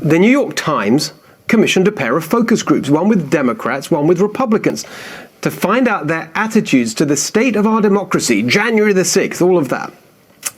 The New York Times commissioned a pair of focus groups, one with Democrats, one with Republicans, to find out their attitudes to the state of our democracy, January the 6th, all of that.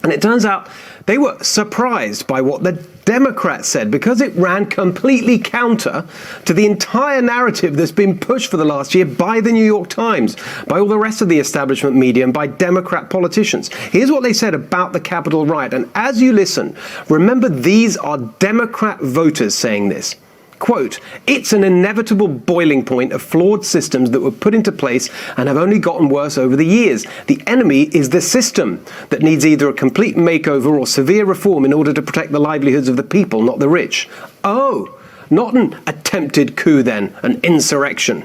And it turns out they were surprised by what the Democrats said because it ran completely counter to the entire narrative that's been pushed for the last year by the New York Times, by all the rest of the establishment media, and by Democrat politicians. Here's what they said about the Capitol riot. And as you listen, remember these are Democrat voters saying this. Quote, "It's an inevitable boiling point of flawed systems that were put into place and have only gotten worse over the years. The enemy is the system that needs either a complete makeover or severe reform in order to protect the livelihoods of the people, not the rich." Oh, not an attempted coup then, an insurrection.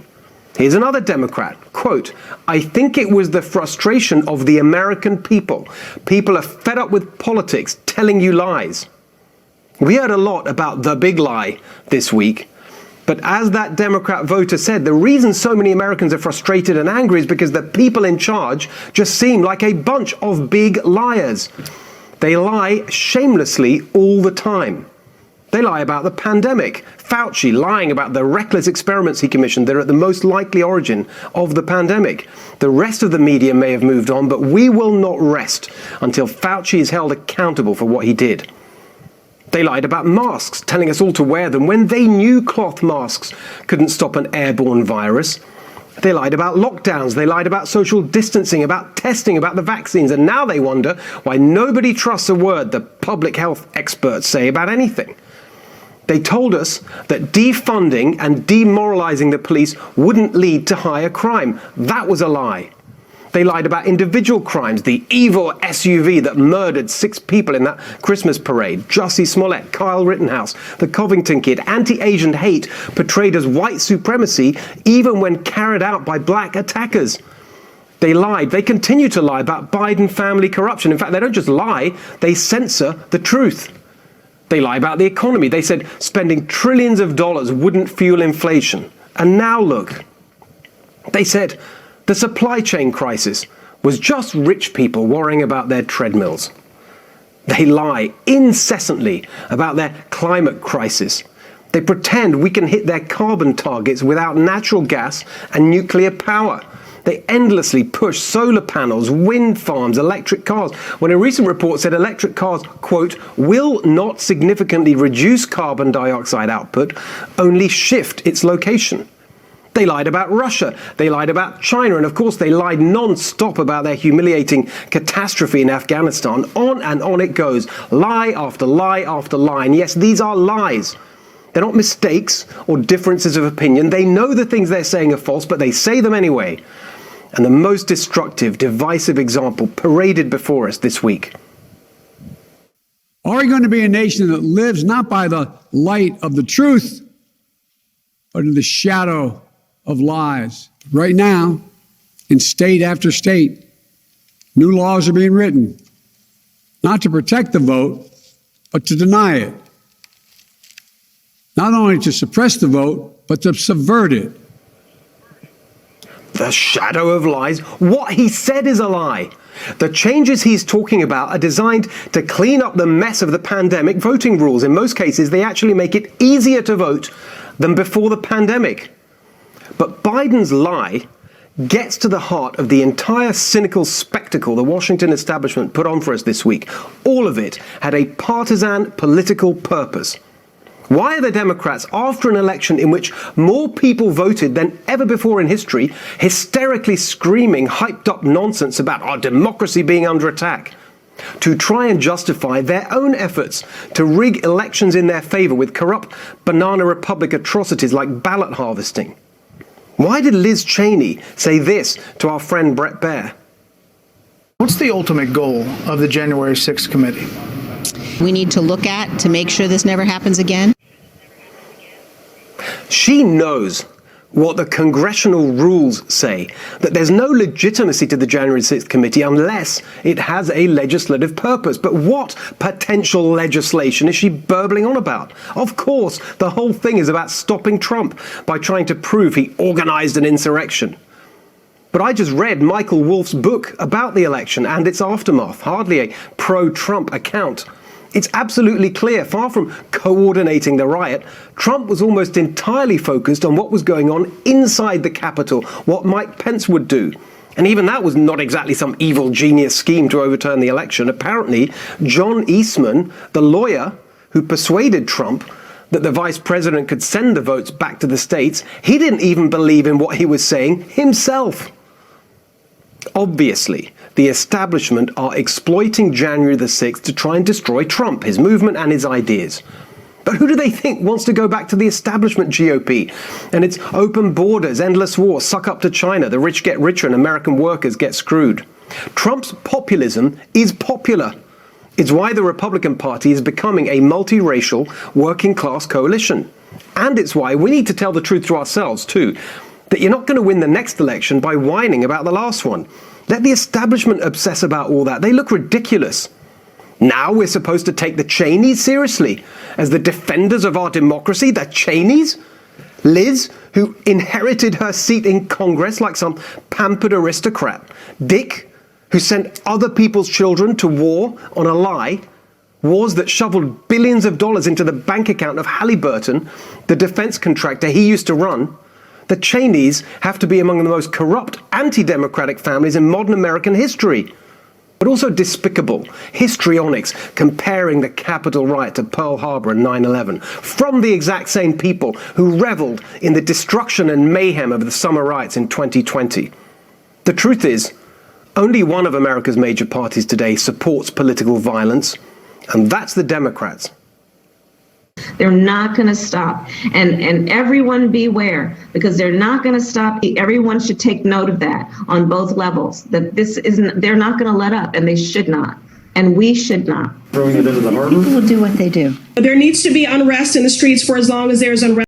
Here's another Democrat, quote, "I think it was the frustration of the American people. People are fed up with politics telling you lies." We heard a lot about the big lie this week, but as that Democrat voter said, the reason so many Americans are frustrated and angry is because the people in charge just seem like a bunch of big liars. They lie shamelessly all the time. They lie about the pandemic. Fauci lying about the reckless experiments he commissioned that are at the most likely origin of the pandemic. The rest of the media may have moved on, but we will not rest until Fauci is held accountable for what he did. They lied about masks, telling us all to wear them when they knew cloth masks couldn't stop an airborne virus. They lied about lockdowns, they lied about social distancing, about testing, about the vaccines, and now they wonder why nobody trusts a word the public health experts say about anything. They told us that defunding and demoralizing the police wouldn't lead to higher crime. That was a lie. They lied about individual crimes, the evil SUV that murdered 6 people in that Christmas parade, Jussie Smollett, Kyle Rittenhouse, the Covington kid. Anti-Asian hate portrayed as white supremacy even when carried out by black attackers. They lied, they continue to lie about Biden family corruption. In fact, they don't just lie, they censor the truth. They lie about the economy. They said spending trillions of dollars wouldn't fuel inflation. And now look, they said the supply chain crisis was just rich people worrying about their treadmills. They lie incessantly about their climate crisis. They pretend we can hit their carbon targets without natural gas and nuclear power. They endlessly push solar panels, wind farms, electric cars, when a recent report said electric cars, quote, "will not significantly reduce carbon dioxide output, only shift its location." They lied about Russia, they lied about China, and of course they lied non-stop about their humiliating catastrophe in Afghanistan. On and on it goes, lie after lie after lie. And yes, these are lies. They're not mistakes or differences of opinion. They know the things they're saying are false, but they say them anyway. And the most destructive, divisive example paraded before us this week. Are we going to be a nation that lives not by the light of the truth, but in the shadow of lies? Right now, in state after state, new laws are being written, not to protect the vote, but to deny it. Not only to suppress the vote, but to subvert it. The shadow of lies. What he said is a lie. The changes he's talking about are designed to clean up the mess of the pandemic voting rules. In most cases, they actually make it easier to vote than before the pandemic. But Biden's lie gets to the heart of the entire cynical spectacle the Washington establishment put on for us this week. All of it had a partisan political purpose. Why are the Democrats, after an election in which more people voted than ever before in history, hysterically screaming hyped up nonsense about our democracy being under attack? To try and justify their own efforts to rig elections in their favor with corrupt banana republic atrocities like ballot harvesting. Why did Liz Cheney say this to our friend Bret Baier? What's the ultimate goal of the January 6th committee? We need to look at to make sure this never happens again. She knows what the congressional rules say, that there's no legitimacy to the January 6th committee unless it has a legislative purpose. But what potential legislation is she burbling on about? Of course, the whole thing is about stopping Trump by trying to prove he organized an insurrection. But I just read Michael Wolff's book about the election and its aftermath, hardly a pro-Trump account. It's absolutely clear, far from coordinating the riot, Trump was almost entirely focused on what was going on inside the Capitol, what Mike Pence would do. And even that was not exactly some evil genius scheme to overturn the election. Apparently, John Eastman, the lawyer who persuaded Trump that the vice president could send the votes back to the states, he didn't even believe in what he was saying himself. Obviously, the establishment are exploiting January the 6th to try and destroy Trump, his movement and his ideas. But who do they think wants to go back to the establishment GOP and its open borders, endless war, suck up to China, the rich get richer and American workers get screwed? Trump's populism is popular. It's why the Republican Party is becoming a multiracial, working-class coalition. And it's why we need to tell the truth to ourselves, too, that you're not going to win the next election by whining about the last one. Let the establishment obsess about all that. They look ridiculous. Now we're supposed to take the 𝐗𝟐👐 seriously as the defenders of our democracy, the 𝐗𝟐👐s? Liz, who inherited her seat in Congress like some pampered aristocrat. Dick, who sent other people's children to war on a lie. Wars that shoveled billions of dollars into the bank account of Halliburton, the defense contractor he used to run. The 𝐗𝟐👐👐s have to be among the most corrupt, anti-democratic families in modern American history. But also despicable, histrionics comparing the Capitol riot to Pearl Harbor and 9/11, from the exact same people who reveled in the destruction and mayhem of the summer riots in 2020. The truth is, only one of America's major parties today supports political violence, and that's the Democrats. They're not going to stop. And everyone beware, because they're not going to stop. Everyone should take note of that on both levels, that they're not going to let up, and they should not. And we should not. Throwing it into the harbor? People will do what they do. There needs to be unrest in the streets for as long as there's unrest.